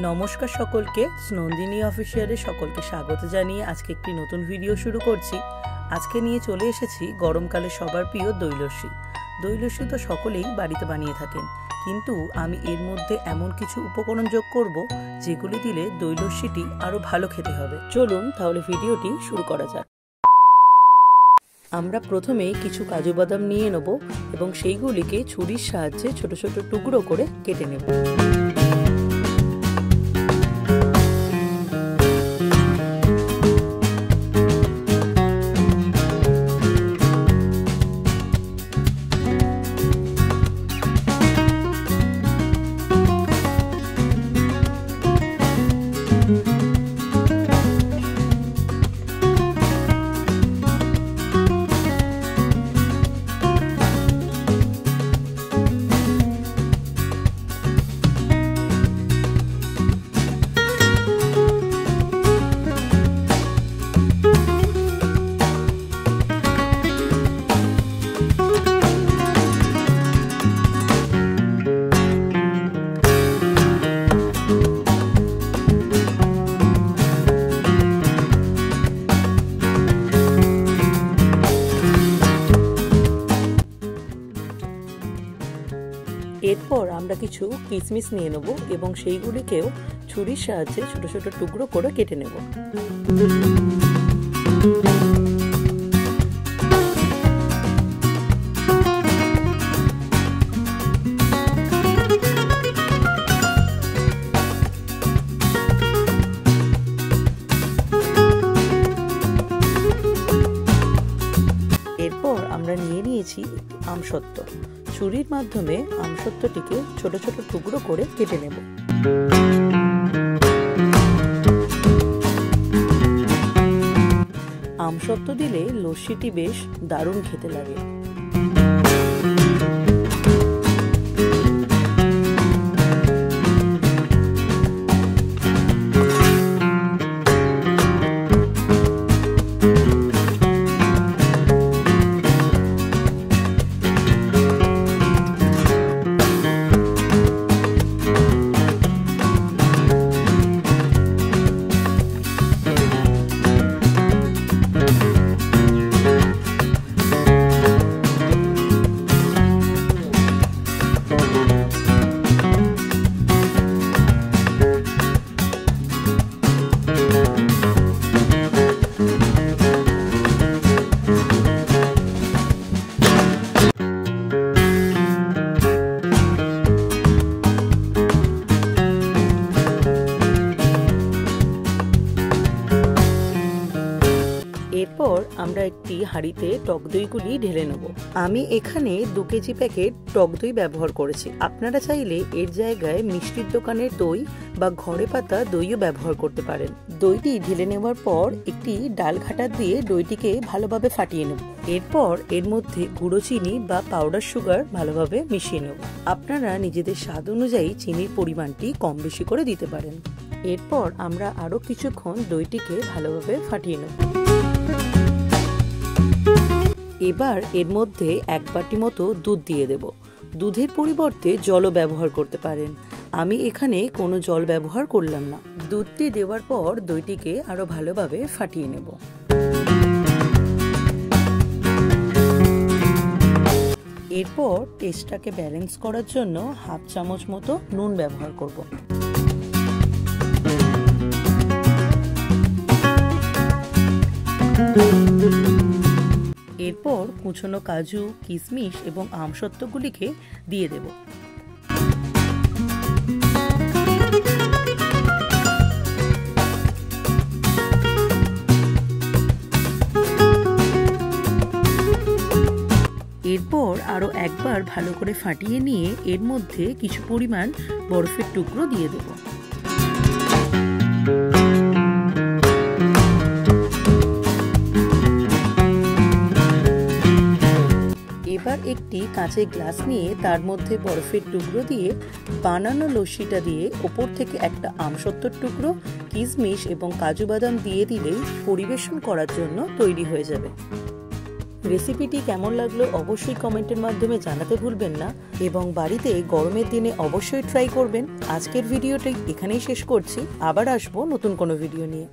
নমস্কার সকলকে, স্নন্দিনী অফিসিয়ালে সকলকে স্বাগত জানিয়ে আজকে একটি নতুন ভিডিও শুরু করছি। আজকে নিয়ে চলে এসেছি গরমকালে সবার প্রিয় দই লস্যি। দই লস্যি তো সকলেই বাড়িতে বানিয়ে থাকেন, কিন্তু আমি এর মধ্যে এমন কিছু উপকরণ যোগ করব যেগুলি দিলে দই লস্যিটি আরও ভালো খেতে হবে। চলুন তাহলে ভিডিওটি শুরু করা যাক। আমরা প্রথমে কিছু কাজু বাদাম নিয়ে নেব এবং সেইগুলিকে ছুরির সাহায্যে ছোট ছোট টুকরো করে কেটে নেব। এরপর আমরা কিছু কিশমিশ নিয়ে নেব এবং সেইগুলিকেও ছুরির সাহায্যে ছোট ছোট টুকরো করে কেটে নেব। এরপর আমরা নিয়ে নিয়েছি আমসত্ত্ব। ছুরির মাধ্যমে আমসত্ত্বটিকে ছোট ছোট টুকরো করে কেটে নেব। আমসত্ত্ব দিলে লস্যিটি বেশ দারুণ খেতে লাগে। এরপর আমরা একটি হাঁড়িতে টক দইগুলি ঢেলে নেব। আমি এখানে 2 কেজি প্যাকেট টক দই ব্যবহার করেছি। আপনারা চাইলে এর জায়গায় মিষ্টির দোকানের দই বা ঘরে পাতা দইও ব্যবহার করতে পারেন। দইটি ঢেলে নেওয়ার পর একটি ডাল ঘাটা দিয়ে দইটিকে ভালোভাবে ফাটিয়ে নেব। এরপর এর মধ্যে গুঁড়ো চিনি বা পাউডার সুগার ভালোভাবে মিশিয়ে নেব। আপনারা নিজেদের স্বাদ অনুযায়ী চিনির পরিমাণটি কম বেশি করে দিতে পারেন। এরপর আমরা আরও কিছুক্ষণ দইটিকে ভালোভাবে ফাটিয়ে নেব। এবার এর মধ্যে 1 বাটি মতো দুধ দিয়ে দেব। দুধের পরিবর্তে জলও ব্যবহার করতে পারেন। আমি এখানে কোনো জল ব্যবহার করলাম না। দুধটি দেওয়ার পর দইটিকে আরো ভালোভাবে ফাটিয়ে নেব। এরপর টেস্টটাকে ব্যালেন্স করার জন্য 1/2 চামচ মতো নুন ব্যবহার করব। এরপর কুচনো কাজু, কিশমিশ এবং আমসত্ত্বগুলিকে দিয়ে দেব। এরপর আরো একবার ভালো করে ফাটিয়ে নিয়ে এর মধ্যে কিছু পরিমাণ বরফের টুকরো দিয়ে দেব। এবার একটি কাঁচের গ্লাস নিয়ে তার মধ্যে বরফের টুকরো দিয়ে বানানো লস্যিটা দিয়ে ওপর থেকে একটা আমসত্ত্বর টুকরো, কিশমিশ এবং কাজু বাদাম দিয়ে দিলেই পরিবেশন করার জন্য তৈরি হয়ে যাবে। রেসিপিটি কেমন লাগলো অবশ্যই কমেন্টের মাধ্যমে জানাতে ভুলবেন না এবং বাড়িতে গরমের দিনে অবশ্যই ট্রাই করবেন। আজকের ভিডিওটি এখানেই শেষ করছি, আবার আসবো নতুন কোনো ভিডিও নিয়ে।